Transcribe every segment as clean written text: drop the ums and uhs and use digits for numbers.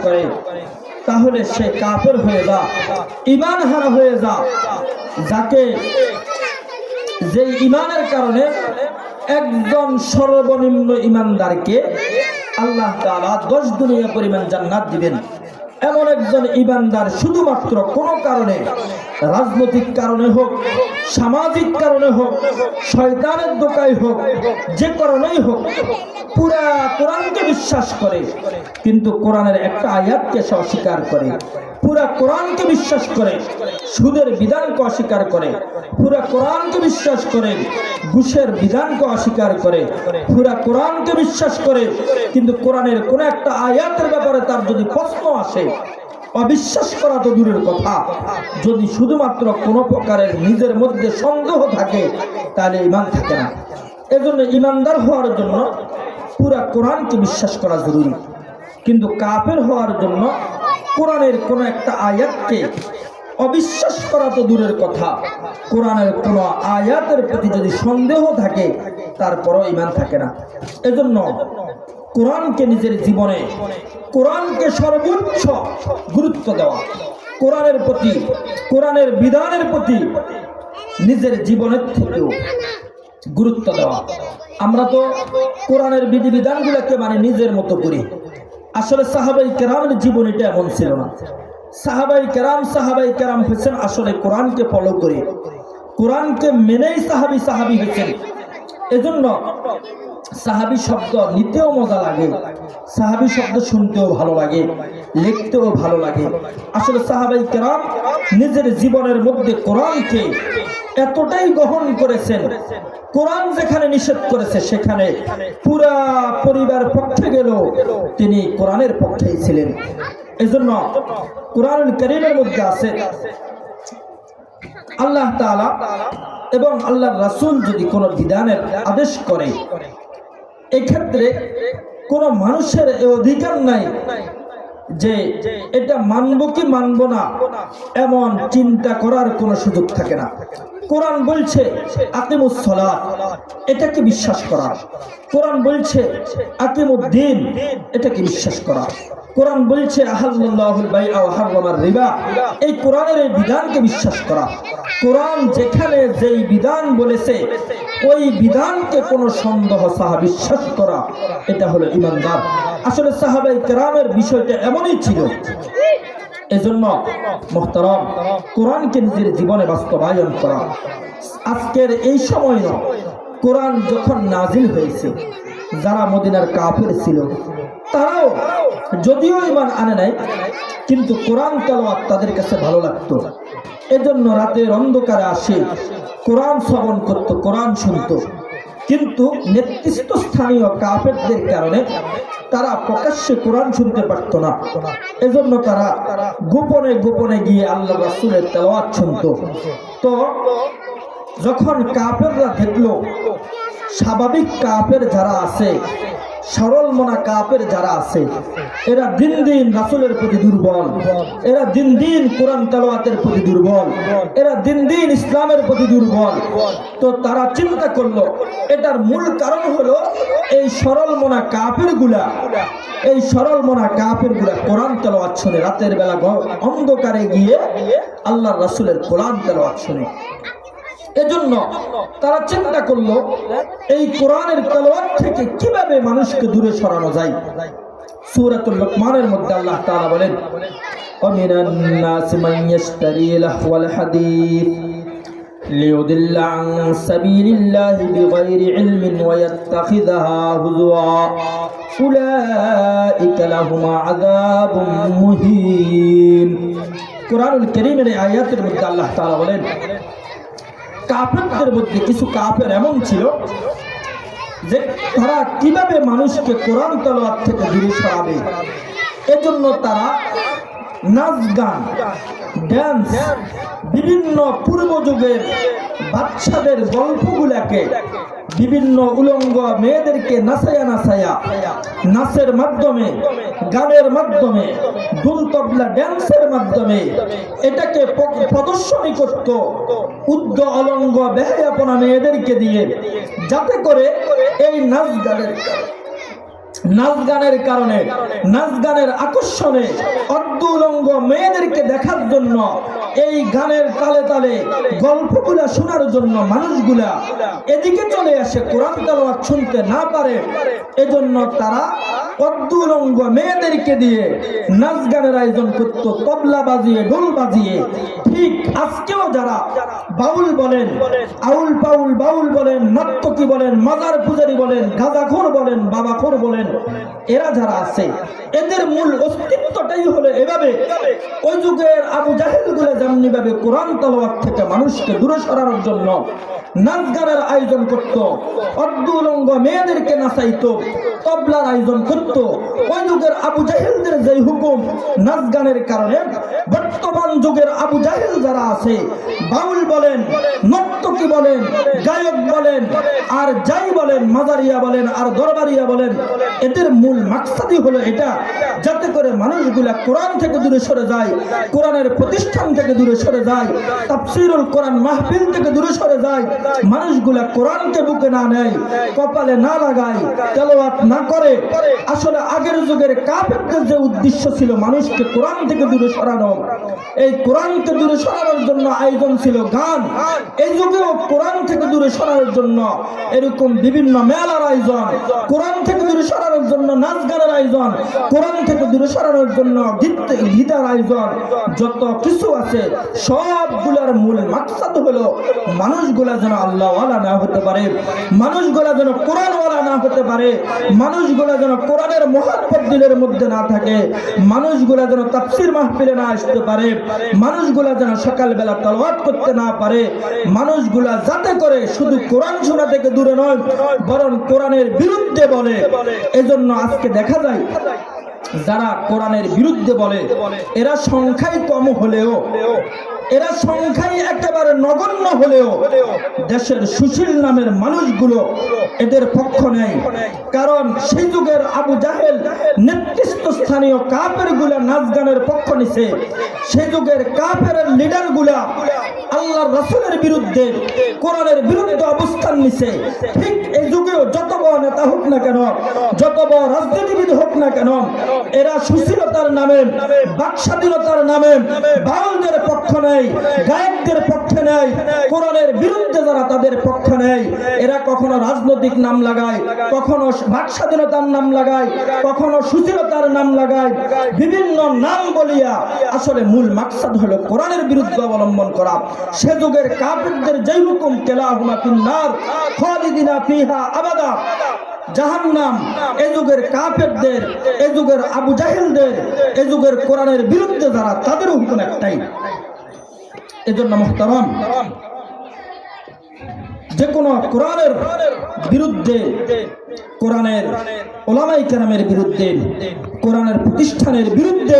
করে তাহলে সে কাফের হয়ে যা, ঈমান হারা হয়ে যা। যাকে যে ঈমানের কারণে একজন সর্বনিম্ন ঈমানদারকে আল্লাহ তাআলা 10 দুনিয়া পরিমাণ জান্নাত দিবেন, এমন একজন ঈমানদার শুধুমাত্র কোনো কারণে, রাজনৈতিক কারণে হোক, সামাজিক কারণে হোক, শয়তানের দোকায় হোক, যে কারণেই হোক, পুরা কোরআনকে বিশ্বাস করে কিন্তু কোরআনের একটা আয়াতকে সে অস্বীকার করে, পুরা কোরআনকে বিশ্বাস করে সুদের বিধানকে অস্বীকার করে, পুরা কোরআনকে বিশ্বাস করে ঘুষের বিধানকে অস্বীকার করে, পুরা কোরআনকে বিশ্বাস করে কিন্তু কোরআনের কোন একটা আয়াতের ব্যাপারে তার যদি প্রশ্ন আসে, অবিশ্বাস করা তো দূরের কথা, যদি শুধুমাত্র কোনো প্রকারের নিজের মধ্যে সন্দেহ থাকে তাহলে ঈমান থাকে না। এজন্য ঈমানদার হওয়ার জন্য পুরা কোরআনকে বিশ্বাস করা জরুরি, কিন্তু কাফের হওয়ার জন্য কোরআনের কোনো একটা আয়াতকে অবিশ্বাস করা তো দূরের কথা, কোরআনের কোনো আয়াতের প্রতি যদি সন্দেহ থাকে তারপরও ঈমান থাকে না। এজন্য কোরআনকে নিজের জীবনে, কোরআনকে সর্বোচ্চ গুরুত্ব দেওয়া, কোরআনের প্রতি, কোরআনের বিধানের প্রতি নিজের জীবনের থেকেও গুরুত্ব দেওয়া। আমরা তো কোরআনের বিধিবিধানগুলোকে মানে নিজের মতো করি, আসলে সাহাবাই কেরামের জীবন এটা এমন ছিল না। সাহাবাই কেরাম হয়েছেন আসলে কোরআনকে ফলো করে, কোরআনকে মেনেই সাহাবি হয়েছেন। এজন্য সাহাবি শব্দ নিতেও মজা লাগে, সাহাবি শব্দ শুনতেও ভালো লাগে, লিখতেও ভালো লাগে। আসলে সাহাবাই কেরাম নিজের জীবনের মধ্যে কোরআনকে এতটাই গ্রহণ করেছেন, কোরআন যেখানে নিষেধ করেছে সেখানে পুরা পরিবার পক্ষে গেল তিনি কোরআনের পক্ষেই ছিলেন। এজন্য কোরআনুল কারীমের মধ্যে আছে আল্লাহ তাআলা এবং আল্লাহর রাসূল যদি কোনো বিধানের আদেশ করে, এক্ষেত্রে কোনো মানুষের এই অধিকার নাই যে এটা মানব কি মানব না এমন চিন্তা করার কোনো সুযোগ থাকে না। কোরআন বলছে আকিমুস সালাত, এটাকে বিশ্বাস করা। কোরআন বলছে আকিমুদ্দিন, এটাকে বিশ্বাস করা। কোরআন বলছে আহাল্লাহুল বাইআ ওয়া হারামার রিবা, এই কোরআনের এই বিধানকে বিশ্বাস করা। কোরআন যেখানে যেই বিধান বলেছে ওই বিধানকে কোনো সন্দেহ ছাড়া বিশ্বাস করা, এটা হলো ঈমানদার। আসলে সাহাবায়ে কেরামের বিষয়টা এমনই ছিল। এজন্য মুহতারাম, কোরআনকে নিজের জীবনে বাস্তবায়ন করা। আজকের এই সময় নয়, কোরআন যখন নাজিল হয়েছে যারা মদিনার কাফের ছিল তারাও যদিও ঈমান আনে নাই কিন্তু কোরআন তেলাওয়াত তাদের কাছে ভালো লাগতো। এজন্য রাতের অন্ধকারে আসে কোরআন শ্রবণ করত, কোরআন শুনত। কিন্তু নেতৃত্বস্থানীয় কাফেরদের কারণে তারা প্রকাশ্যে কোরআন শুনতে পারত না। এজন্য তারা গোপনে গোপনে গিয়ে আল্লাহ রাসূলের তেলাওয়াত শুনত। তো যখন কাফেররা দেখলো স্বাভাবিক কাফের যারা আছে, সরল মনা কাফের যারা আছে, এরা দিন দিন রাসূলের প্রতি দুর্বল, এরা দিন দিন কোরআন তেলাওয়াতের প্রতি দুর্বল, এরা দিন দিন ইসলামের প্রতি দুর্বল। তো তারা চিন্তা করলো এটার মূল কারণ হলো এই সরল মনা কাফেরগুলা, এই সরল মনা কাফেরগুলা কোরআন তেলাওয়াত শুনে, রাতের বেলা অন্ধকারে গিয়ে আল্লাহর রাসূলের কোরআন তেলাওয়াত শুনে। এজন্য তারা চিন্তা করলো এই কোরআনের তেলাওয়াত থেকে কিভাবে মানুষকে দূরে সরানো যায়। সূরাতুল লুকমানের মধ্যে আল্লাহ তাআলা বলেন, ওয়ামিনান নাসি মান ইয়াশতারি লাহওয়াল হাদিস লিয়ুদিল্লা আন সাবিলিল্লাহি বিগাইরি ইলমিন ওয়া ইয়াত্তাখিযাহা হুজুয়া উলাইকা লাহুম আযাবুম মুহিন। কোরআনুল কারীমের আয়াতের মধ্যে আল্লাহ তাআলা বলেন, কাফেরদের মধ্যে কিছু কাফের এমন ছিল যে তারা কিভাবে মানুষকে কোরআন তেলাওয়াত থেকে দূরে সরাবে, এজন্য তারা নাচ গান, ড্যান্স, বিভিন্ন পূর্ব যুগের বাচ্চাদের গল্পগুলাকে বিভিন্ন উলঙ্গ মেয়েদেরকে নাচায়া নাচায়া নাচের মাধ্যমে, গানের মাধ্যমে, দুল তবলা ড্যান্সের মাধ্যমে এটাকে প্রদর্শনী করত উদ্ধ অলঙ্গ বেহায়াপনা মেয়েদেরকে দিয়ে, যাতে করে এই নাচ গানের নাচ গানের কারণে, নাচ গানের আকর্ষণে অর্ধ উলঙ্গ মেয়েদেরকে দেখার জন্য, এই গানের তালে তালে গল্পগুলা শোনার জন্য মানুষগুলা এদিকে চলে আসে, কোরআন তেলাওয়াত শুনতে না পারে। এজন্য তারা অর্ধ উলঙ্গ মেয়েদেরকে দিয়ে নাচ গানের আয়োজন করত, তবলা বাজিয়ে, ঢোল বাজিয়ে। ঠিক আজকেও যারা বাউল বলেন, আউল পাউল বাউল বলেন, নর্তকী বলেন, মাজার পূজারী বলেন, গাঁজাখোর বলেন, বাবাখোর বলেন, এরা যারা আছে এদের মূল অস্তিত্বটাই হলো এভাবে। ওই যুগের আবু জাহেল গুলো যেমনি ভাবে কোরআন তেলাওয়াত থেকে মানুষকে দূরে সরানোর জন্য নাচ গানের আয়োজন করত, অর্ধ উলঙ্গ মেয়েদেরকে নাচাইতো, তবলার আয়োজন করত, ওই যুগের আবু জাহেলদের যে হুকুম নাচ গানের কারণে বর্তমান যুগের আবু জাহেল যারা আছে, বাউল বলেন, নর্তকী বলেন, গায়ক বলেন, আর যাই বলেন, মাজারিয়া বলেন আর দরবারিয়া বলেন, এদের মূল মাকসাদই হলো এটা, যাতে করে মানুষগুলা কোরআন থেকে দূরে সরে যায়, কোরআনের প্রতিষ্ঠান থেকে দূরে সরে যায়, তাফসীরুল কোরআন মাহফিল থেকে দূরে সরে যায়, মানুষগুলা কোরআনকে বুকে না নেয়, কপালে না লাগায়, তেলাওয়াত না করে। আসলে আগের যুগের কাফেরদের যে উদ্দেশ্য ছিল মানুষকে কোরআন থেকে দূরে সরানো, এই কোরআনকে দূরে সরানোর জন্য আয়োজন ছিল গান। এই যুগেও কোরআন থেকে দূরে সরানোর জন্য এরকম বিভিন্ন মেলার আয়োজন, কোরআন থেকে দূরে সরানোর জন্য নাচ গানের আয়োজন, কোরআন থেকে দূরে সরানোর জন্য গীতার আয়োজন, যত কিছু আছে সবগুলোর মূল মাকসাদ হলো মানুষগুলা যেন আল্লাহওয়ালা না হতে পারে, মানুষগুলা যেন কোরআনওয়ালা না হতে পারে, মানুষগুলা যেন কোরআনের মহব্বত দিলের মধ্যে না থাকে, মানুষগুলা যেন তাফসীর মাহফিলে না আসতে পারে, মানুষগুলা যেন সকালবেলা তেলাওয়াত করতে না পারে, মানুষগুলা যাতে করে শুধু কোরআন শোনা থেকে দূরে নয় বরং কোরআনের বিরুদ্ধে বলে। এজন্য আজকে দেখা যায় যারা কোরআনের বিরুদ্ধে বলে এরা সংখ্যায় কম হলেও, এরা সংখ্যায় একেবারে নগণ্য হলেও দেশের সুশীল নামের মানুষগুলো এদের পক্ষ নেয়। কারণ সেই যুগের আবু জাহেল নেতৃত্বস্থানীয় কাফের গুলা নাচ গানের পক্ষ নিছে, সেই যুগের কাফের লিডার গুলা আল্লাহর রাসূলের বিরুদ্ধে, কোরআনের বিরুদ্ধে অবস্থান নিছে। ঠিক এই যুগেও যত বড় নেতা হোক না কেন, যত বড় রাজনীতিবিদ হোক না কেন, এরা সুশীলতার নামে, বাকস্বাধীনতার নামে বাউলদের পক্ষ নেয়, গায়কদের পক্ষে নেয়, কোরআনের বিরুদ্ধে যারা তাদের পক্ষ নেয় এরা কখনো রাজনৈতিক নাম লাগায়, কখনো বাকস্বাধীনতার নাম লাগায়, কখনো সুশীলতার নাম লাগায়, বিভিন্ন নাম বলিয়া আসলে মূল মাকসাদ হলো কোরআনের বিরুদ্ধে অবলম্বন করা। সে যুগের কাফিরদের যেই হুকুম কেলাহুমা ফিন্নার খালিদিনা ফিহা আবাদা, জাহান্নাম, এ যুগের কাফেরদের, এ যুগের আবু জাহেলদের, এ যুগের কোরআনের বিরুদ্ধে যারা, তাদের হুকুম একটাই। এজন্য মুহতারাম, যে কোনো কোরআনের বিরুদ্ধে, কোরআনের উলামায়ে কেরামের বিরুদ্ধে, কোরআনের প্রতিষ্ঠানের বিরুদ্ধে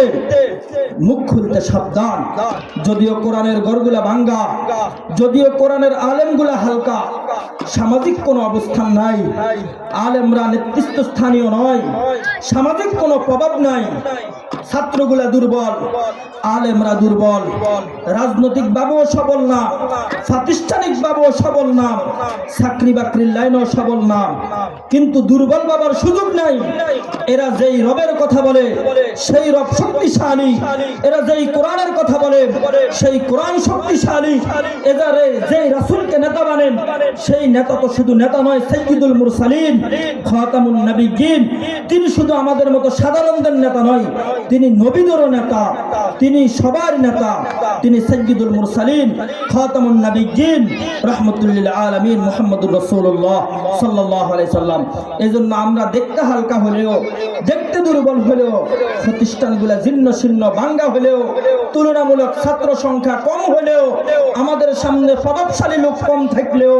মুখ খুলতে সাবধান। যদিও কোরআনের গড়গুলা ভাঙ্গা, যদিও কোরআনের আলেমগুলা হালকা, সামাজিক কোনো অবস্থান নাই, আলেমরা নেতৃত্বস্থানীয় নয়, সামাজিক কোনো প্রভাব নাই, ছাত্রগুলা দুর্বল, আলেমরা দুর্বল, রাজনৈতিক ভাবেও সবল না, প্রাতিষ্ঠানিক ভাবেও সবল না, চাকরি বাকরির লাইনেও সবল না, কিন্তু দুর্বল বাবার সুযোগ নাই। এরা যেই রবের কথা বলে সেই রব শক্তিশালী, এরা যেই কোরআনের কথা বলে সেই কোরআন শক্তিশালী, এদারে যেই রাসূলকে নেতা মানেন সেই নেতা তো শুধু নেতা নয়, সাইয়্যিদুল মুরসালিন, খাতামুন নবিয়্যিন, তিনি শুধু আমাদের মতো সাধারণদের নেতা নয়, তিনি নবীদেরও নেতা, তিনি সবার নেতা, তিনি সাইয়্যিদুল মুরসালিন, খাতামুন নবিয়্যিন, রাহমাতুল লিল আলামিন, মুহাম্মদুর রাসূলুল্লাহ সাল্লাল্লাহু আলাইহি সাল্লাম। এজন্য আমরা দেখতে হালকা হলেও, দেখতে দুর্বল হলেও, প্রতিষ্ঠানগুলো জীর্ণ শীর্ণ ভাঙ্গা হলেও, তুলনামূলক ছাত্র সংখ্যা কম হলেও, আমাদের সামনে প্রভাবশালী লোক কম থাকলেও,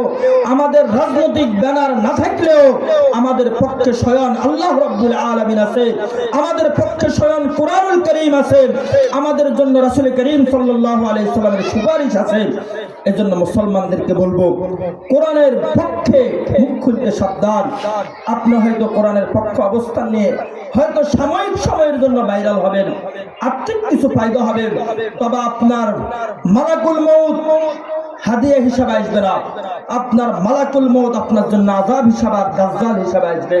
আমাদের রাজনৈতিক ব্যানার না থাকলেও, আমাদের পক্ষে স্বয়ং আল্লাহ রাব্বুল আলামিন আছে, আমাদের পক্ষে স্বয়ং কোরআনুল কারীম আছে, আমাদের জন্য রাসূল করিম সাল্লাল্লাহু আলাইহি সাল্লামের সুপারিশ আছে। এজন্য মুসলমানদেরকে বলবো, কোরআনের পক্ষে মুখ খুলতে সাবধান। আপনি হয়তো কোরআনের পক্ষে অবস্থান নিয়ে হয়তো সাময়িক সময়ের জন্য ভাইরাল হবেন, আর্থিক কিছু ফায়দা হবে, তবে আপনার মালাকুল মউত হাদিয়া হিসাবে আসবে না, আপনার মালাকুল মউত আপনার জন্য আযাব হিসাবে, দাজ্জাল হিসাবে আসবে।